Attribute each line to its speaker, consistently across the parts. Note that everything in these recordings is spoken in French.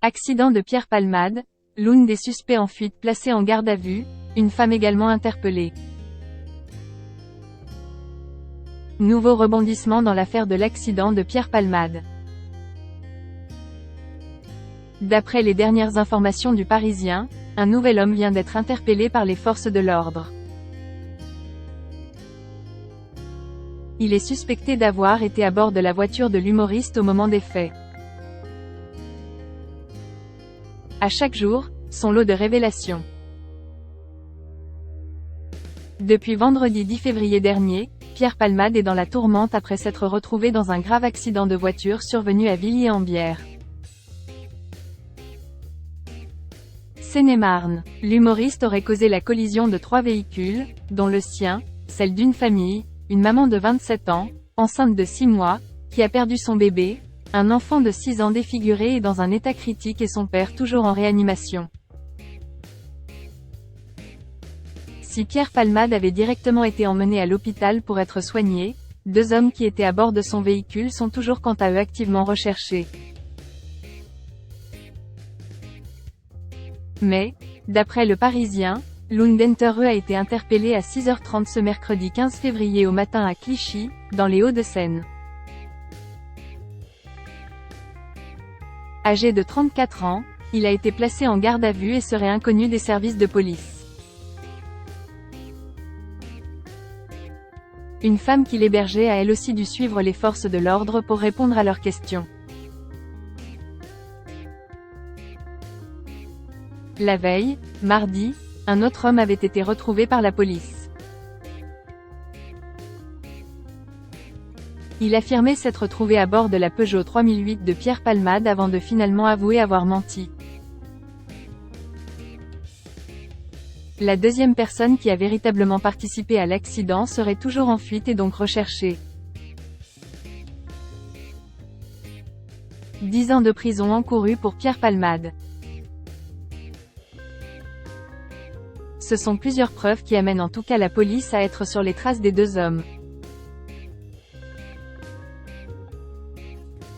Speaker 1: Accident de Pierre Palmade, l'une des suspects en fuite placée en garde à vue, une femme également interpellée. Nouveau rebondissement dans l'affaire de l'accident de Pierre Palmade. D'après les dernières informations du Parisien, un nouvel homme vient d'être interpellé par les forces de l'ordre. Il est suspecté d'avoir été à bord de la voiture de l'humoriste au moment des faits. À chaque jour, son lot de révélations. Depuis vendredi 10 février dernier, Pierre Palmade est dans la tourmente après s'être retrouvé dans un grave accident de voiture survenu à Villiers-en-Bière, Seine-et-Marne. L'humoriste aurait causé la collision de 3 véhicules, dont le sien, celle d'une famille, une maman de 27 ans, enceinte de 6 mois, qui a perdu son bébé, un enfant de 6 ans défiguré et dans un état critique et son père toujours en réanimation. Si Pierre Palmade avait directement été emmené à l'hôpital pour être soigné, 2 hommes qui étaient à bord de son véhicule sont toujours quant à eux activement recherchés. Mais, d'après le Parisien, l'un d'entre eux a été interpellé à 6h30 ce mercredi 15 février au matin à Clichy, dans les Hauts-de-Seine. Âgé de 34 ans, il a été placé en garde à vue et serait inconnu des services de police. Une femme qui l'hébergeait a elle aussi dû suivre les forces de l'ordre pour répondre à leurs questions. La veille, mardi, un autre homme avait été retrouvé par la police. Il affirmait s'être trouvé à bord de la Peugeot 3008 de Pierre Palmade avant de finalement avouer avoir menti. La deuxième personne qui a véritablement participé à l'accident serait toujours en fuite et donc recherchée. 10 ans de prison encourus pour Pierre Palmade. Ce sont plusieurs preuves qui amènent en tout cas la police à être sur les traces des 2 hommes.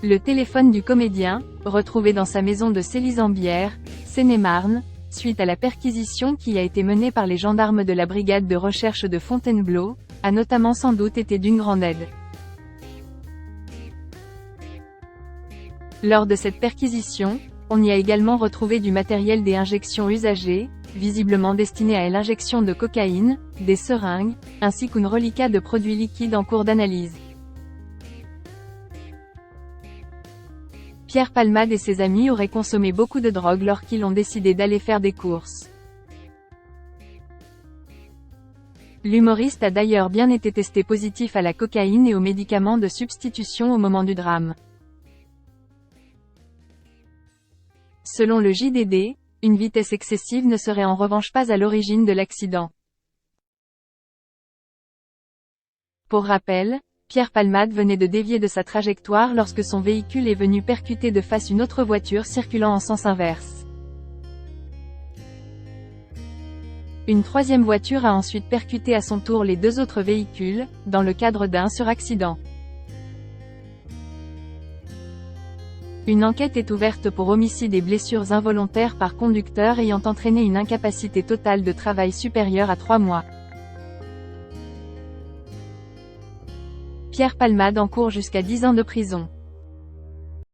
Speaker 1: Le téléphone du comédien, retrouvé dans sa maison de Céliz-en-Bière, Seine-et-Marne, suite à la perquisition qui a été menée par les gendarmes de la brigade de recherche de Fontainebleau, a notamment sans doute été d'une grande aide. Lors de cette perquisition, on y a également retrouvé du matériel des injections usagées, visiblement destiné à l'injection de cocaïne, des seringues, ainsi qu'une reliquat de produits liquides en cours d'analyse. Pierre Palmade et ses amis auraient consommé beaucoup de drogue lorsqu'ils ont décidé d'aller faire des courses. L'humoriste a d'ailleurs bien été testé positif à la cocaïne et aux médicaments de substitution au moment du drame. Selon le JDD, une vitesse excessive ne serait en revanche pas à l'origine de l'accident. Pour rappel, Pierre Palmade venait de dévier de sa trajectoire lorsque son véhicule est venu percuter de face une autre voiture circulant en sens inverse. Une troisième voiture a ensuite percuté à son tour les 2 autres véhicules, dans le cadre d'un suraccident. Une enquête est ouverte pour homicide et blessures involontaires par conducteur ayant entraîné une incapacité totale de travail supérieure à 3 mois. Pierre Palmade encourt jusqu'à 10 ans de prison.